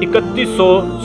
3100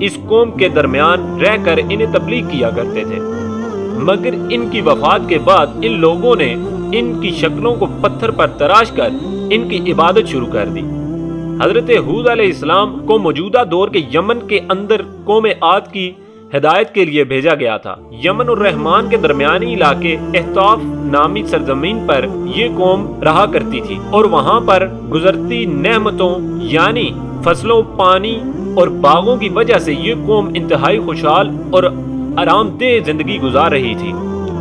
اس قوم کے درمیان رہ کر انہیں تبلیغ کیا کرتے تھے، مگر ان کی وفات کے بعد ان لوگوں نے ان کی شکلوں کو پتھر پر تراش کر ان کی عبادت شروع کر دی۔ حضرت ہود علیہ السلام کو موجودہ دور کے یمن کے اندر قوم عاد کی ہدایت کے لیے بھیجا گیا تھا۔ یمن اور رحمان کے درمیانی علاقے احتاف نامی سرزمین پر یہ قوم رہا کرتی تھی، اور وہاں پر گزرتی نعمتوں یعنی فصلوں، پانی اور باغوں کی وجہ سے یہ قوم انتہائی خوشحال اور آرام دہ زندگی گزار رہی تھی۔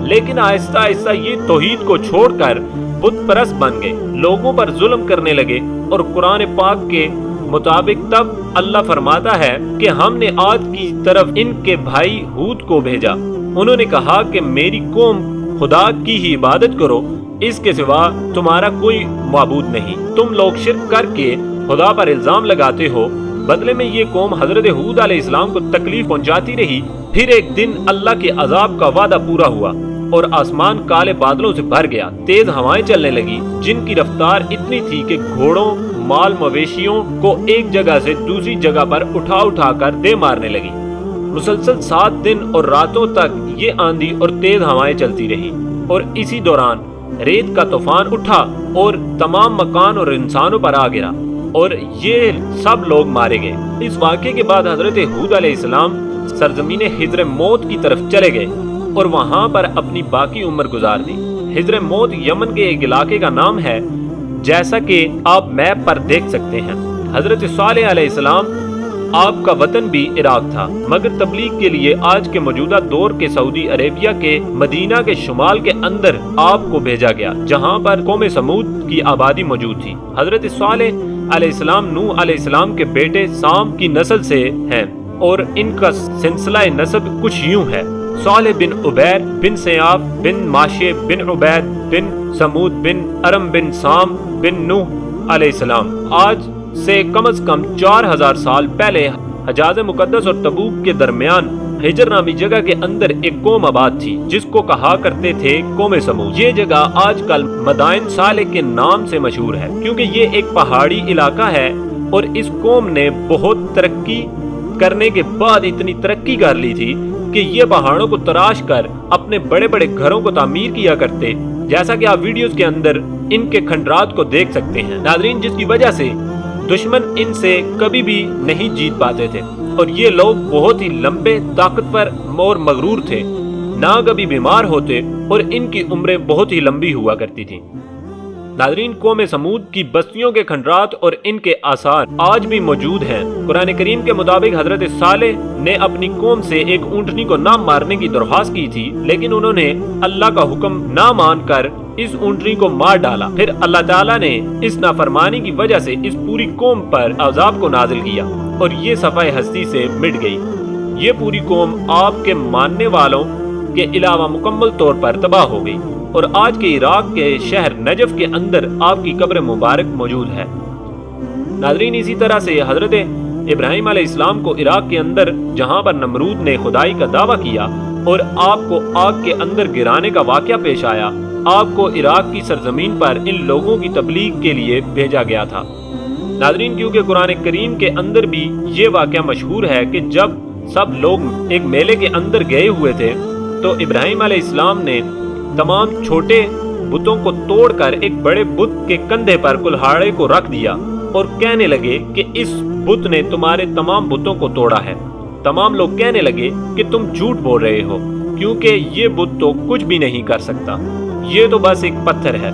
لیکن آہستہ آہستہ یہ توحید کو چھوڑ کر بت پرست بن گئے، لوگوں پر ظلم کرنے لگے، اور قرآن پاک کے مطابق تب اللہ فرماتا ہے کہ ہم نے عاد کی طرف ان کے بھائی ہود کو بھیجا۔ انہوں نے کہا کہ میری قوم خدا کی ہی عبادت کرو، اس کے سوا تمہارا کوئی معبود نہیں، تم لوگ شرک کر کے خدا پر الزام لگاتے ہو۔ بدلے میں یہ قوم حضرت ہود علیہ السلام کو تکلیف پہنچاتی رہی۔ پھر ایک دن اللہ کے عذاب کا وعدہ پورا ہوا اور آسمان کالے بادلوں سے بھر گیا، تیز ہوائیں چلنے لگی جن کی رفتار اتنی تھی کہ گھوڑوں، مال مویشیوں کو ایک جگہ سے دوسری جگہ پر اٹھا کر دے مارنے لگی۔ مسلسل 7 دن اور راتوں تک یہ آندھی اور تیز ہوائیں چلتی رہی، اور اسی دوران ریت کا طوفان اٹھا اور تمام مکان اور انسانوں پر آ گرا، اور یہ سب لوگ مارے گئے۔ اس واقعے کے بعد حضرت ہود علیہ السلام سرزمین حجر موت کی طرف چلے گئے اور وہاں پر اپنی باقی عمر گزار دی۔ حجر موت یمن کے ایک علاقے کا نام ہے، جیسا کہ آپ میپ پر دیکھ سکتے ہیں۔ حضرت صالح علیہ السلام آپ کا وطن بھی عراق تھا، مگر تبلیغ کے لیے آج کے موجودہ دور کے سعودی عربیہ کے مدینہ کے شمال کے اندر آپ کو بھیجا گیا، جہاں پر قوم سمود کی آبادی موجود تھی۔ حضرت صالح علیہ السلام نوح علیہ السلام کے بیٹے سام کی نسل سے ہیں، اور ان کا سلسلہ نسب کچھ یوں ہے: صالح بن عبیر بن سیاف بن ماشے بن عبید بن سمود بن ارم بن سام بن نوح علیہ السلام۔ آج سے کم از کم 4000 سال پہلے حجاز مقدس اور تبوک کے درمیان حجر نامی جگہ کے اندر ایک قوم آباد تھی جس کو کہا کرتے تھے قوم سمود۔ یہ جگہ آج کل مدائن صالح کے نام سے مشہور ہے، کیونکہ یہ ایک پہاڑی علاقہ ہے، اور اس قوم نے بہت ترقی کرنے کے بعد اتنی ترقی کر لی تھی کہ یہ پہاڑوں کو تراش کر اپنے بڑے بڑے گھروں کو تعمیر کیا کرتے، جیسا کہ آپ ویڈیوز کے اندر ان کے کھنڈرات کو دیکھ سکتے ہیں ناظرین، جس کی وجہ سے دشمن ان سے کبھی بھی نہیں جیت پاتے تھے، اور یہ لوگ بہت ہی لمبے، طاقتور اور مغرور تھے، نہ کبھی بیمار ہوتے، اور ان کی عمریں بہت ہی لمبی ہوا کرتی تھیں۔ ناظرین، قوم سمود کی بستیوں کے کھنڈرات اور ان کے آثار آج بھی موجود ہیں۔ قرآن کریم کے مطابق حضرت صالح نے اپنی قوم سے ایک اونٹنی کو نہ مارنے کی درخواست کی تھی، لیکن انہوں نے اللہ کا حکم نہ مان کر اس اونٹنی کو مار ڈالا۔ پھر اللہ تعالیٰ نے اس نافرمانی کی وجہ سے اس پوری قوم پر عذاب کو نازل کیا، اور یہ صفحہ ہستی سے مٹ گئی۔ یہ پوری قوم آپ کے ماننے والوں کے علاوہ مکمل طور پر تباہ ہو گئی، اور آج کے عراق کے شہر نجف کے اندر آپ کی قبر مبارک موجود ہے۔ ناظرین، اسی طرح سے حضرت ابراہیم علیہ السلام کو عراق کے اندر جہاں پر نمرود نے خدائی کا دعویٰ کیا اور آپ کو آگ کے اندر گرانے کا واقعہ پیش آیا، آپ کو عراق کی سرزمین پر ان لوگوں کی تبلیغ کے لیے بھیجا گیا تھا۔ ناظرین، کیونکہ قرآن کریم کے اندر بھی یہ واقعہ مشہور ہے کہ جب سب لوگ ایک میلے کے اندر گئے ہوئے تھے تو ابراہیم علیہ السلام نے تمام چھوٹے بتوں کو توڑ کر ایک بڑے بت کے کندھے پر کلہاڑے کو رکھ دیا اور کہنے لگے کہ اس بت نے تمہارے تمام بتوں کو توڑا ہے۔ تمام لوگ کہنے لگے کہ تم جھوٹ بول رہے ہو، کیونکہ یہ بت تو کچھ بھی نہیں کر سکتا، یہ تو بس ایک پتھر ہے۔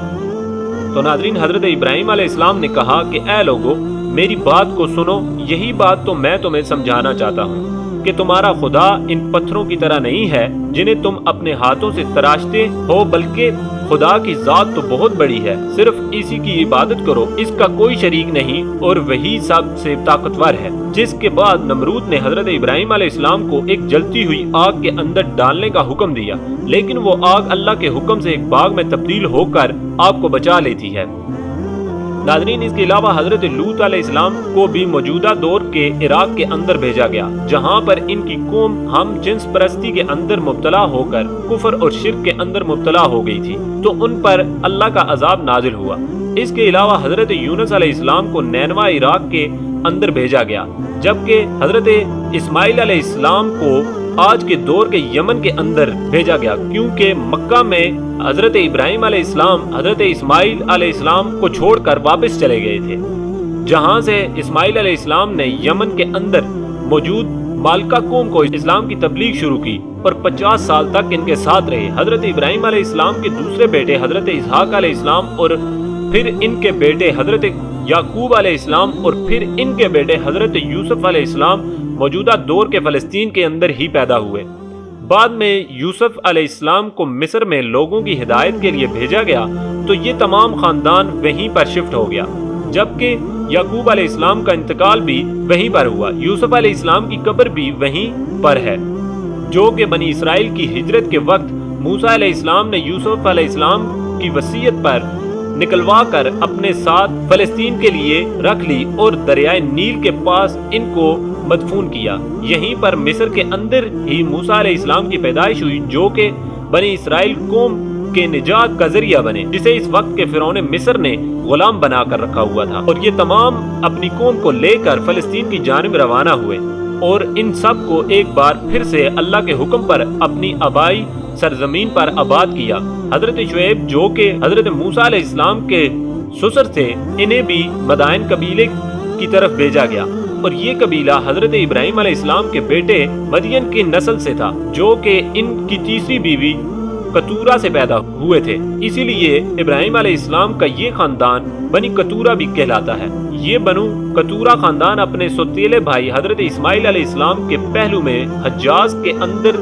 تو ناظرین، حضرت ابراہیم علیہ السلام نے کہا کہ اے لوگو، میری بات کو سنو، یہی بات تو میں تمہیں سمجھانا چاہتا ہوں کہ تمہارا خدا ان پتھروں کی طرح نہیں ہے جنہیں تم اپنے ہاتھوں سے تراشتے ہو، بلکہ خدا کی ذات تو بہت بڑی ہے، صرف اسی کی عبادت کرو، اس کا کوئی شریک نہیں، اور وہی سب سے طاقتور ہے۔ جس کے بعد نمرود نے حضرت ابراہیم علیہ السلام کو ایک جلتی ہوئی آگ کے اندر ڈالنے کا حکم دیا، لیکن وہ آگ اللہ کے حکم سے ایک باغ میں تبدیل ہو کر آپ کو بچا لیتی ہے۔ ناظرین، اس کے علاوہ حضرت لوط علیہ السلام کو بھی موجودہ دور کے عراق کے اندر بھیجا گیا، جہاں پر ان کی قوم ہم جنس پرستی کے اندر مبتلا ہو کر کفر اور شرک کے اندر مبتلا ہو گئی تھی، تو ان پر اللہ کا عذاب نازل ہوا۔ اس کے علاوہ حضرت یونس علیہ السلام کو نینوا عراق کے اندر بھیجا گیا، جبکہ حضرت اسماعیل علیہ السلام کو آج کے دور کے یمن کے اندر بھیجا گیا، کیونکہ مکہ میں حضرت ابراہیم علیہ السلام حضرت اسماعیل علیہ السلام کو چھوڑ کر واپس چلے گئے تھے، جہاں سے اسماعیل علیہ السلام نے یمن کے اندر موجود مالکہ قوم کو اسلام کی تبلیغ شروع کی اور 50 سال تک ان کے ساتھ رہے۔ حضرت ابراہیم علیہ السلام کے دوسرے بیٹے حضرت اسحاق علیہ السلام اور پھر ان کے بیٹے حضرت یعقوب علیہ السلام اور پھر ان کے بیٹے حضرت یوسف علیہ السلام موجودہ دور کے فلسطین کے اندر ہی پیدا ہوئے۔ بعد میں یوسف علیہ السلام کو مصر میں لوگوں کی ہدایت کے لیے بھیجا گیا تو یہ تمام خاندان وہیں پر شفٹ ہو گیا، جبکہ یعقوب علیہ السلام کا انتقال بھی وہیں پر ہوا۔ یوسف علیہ السلام کی قبر بھی وہیں پر ہے، جو کہ بنی اسرائیل کی ہجرت کے وقت موسیٰ علیہ السلام نے یوسف علیہ السلام کی وصیت پر نکلوا کر اپنے ساتھ فلسطین کے لیے رکھ لی اور دریائے نیل کے پاس ان کو مدفون کیا۔ یہیں پر مصر کے اندر ہی موسیٰ علیہ السلام کی پیدائش ہوئی، جو کہ بنی اسرائیل قوم کے نجات کا ذریعہ بنے، جسے اس وقت کے فرعون مصر نے غلام بنا کر رکھا ہوا تھا، اور یہ تمام اپنی قوم کو لے کر فلسطین کی جانب روانہ ہوئے اور ان سب کو ایک بار پھر سے اللہ کے حکم پر اپنی آبائی سرزمین پر آباد کیا۔ حضرت شعیب جو کہ حضرت موسیٰ علیہ السلام کے سسر تھے، انہیں بھی مدائن قبیلے کی طرف بھیجا گیا، اور یہ قبیلہ حضرت ابراہیم علیہ السلام کے بیٹے مدین کی نسل سے تھا، جو کہ ان کی تیسری بیوی کتورہ سے پیدا ہوئے تھے، اسی لیے ابراہیم علیہ السلام کا یہ خاندان بنی کتورہ بھی کہلاتا ہے۔ یہ بنو کتورہ خاندان اپنے سوتیلے بھائی حضرت اسماعیل علیہ السلام کے پہلو میں حجاز کے اندر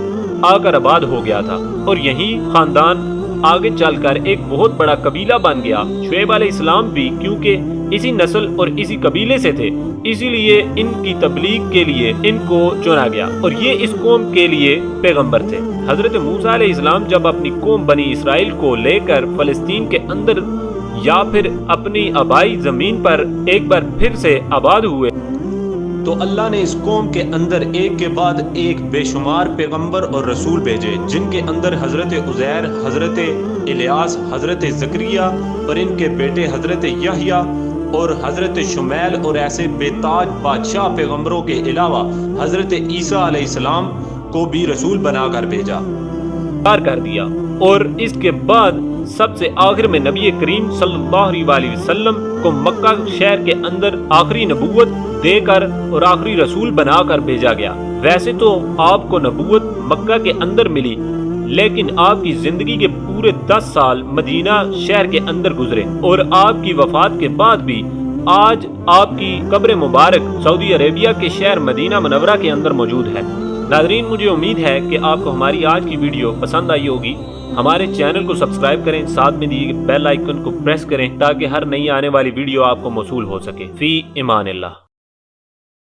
آ کر آباد ہو گیا تھا، اور یہی خاندان آگے چل کر ایک بہت بڑا قبیلہ بن گیا۔ شعیب علیہ السلام بھی کیونکہ اسی نسل اور اسی قبیلے سے تھے، اسی لیے ان کی تبلیغ کے لیے ان کو چنا گیا، اور یہ اس قوم کے لیے پیغمبر تھے۔ حضرت موسیٰ علیہ السلام جب اپنی قوم بنی اسرائیل کو لے کر فلسطین کے اندر یا پھر اپنی آبائی زمین پر ایک بار پھر سے آباد ہوئے تو اللہ نے اس قوم کے اندر ایک کے بعد ایک بے شمار پیغمبر اور رسول بھیجے، جن کے اندر حضرت عزیر، حضرت الیاس، حضرت زکریا اور ان کے بیٹے حضرت یحییٰ اور حضرت شمیل، اور ایسے بے تاج بادشاہ پیغمبروں کے علاوہ حضرت عیسیٰ علیہ السلام کو بھی رسول بنا کر بھیجا کر دیا، اور اس کے بعد سب سے آخر میں نبی کریم صلی اللہ علیہ وسلم کو مکہ شہر کے اندر آخری نبوت دے کر اور آخری رسول بنا کر بھیجا گیا۔ ویسے تو آپ کو نبوت مکہ کے اندر ملی، لیکن آپ کی زندگی کے پورے 10 سال مدینہ شہر کے اندر گزرے، اور آپ کی وفات کے بعد بھی آج آپ کی قبر مبارک سعودی عربیہ کے شہر مدینہ منورہ کے اندر موجود ہے۔ ناظرین، مجھے امید ہے کہ آپ کو ہماری آج کی ویڈیو پسند آئی ہوگی۔ ہمارے چینل کو سبسکرائب کریں، ساتھ میں دیے بیل آئیکن کو پریس کریں تاکہ ہر نئی آنے والی ویڈیو آپ کو موصول ہو سکے۔ فی امان اللہ۔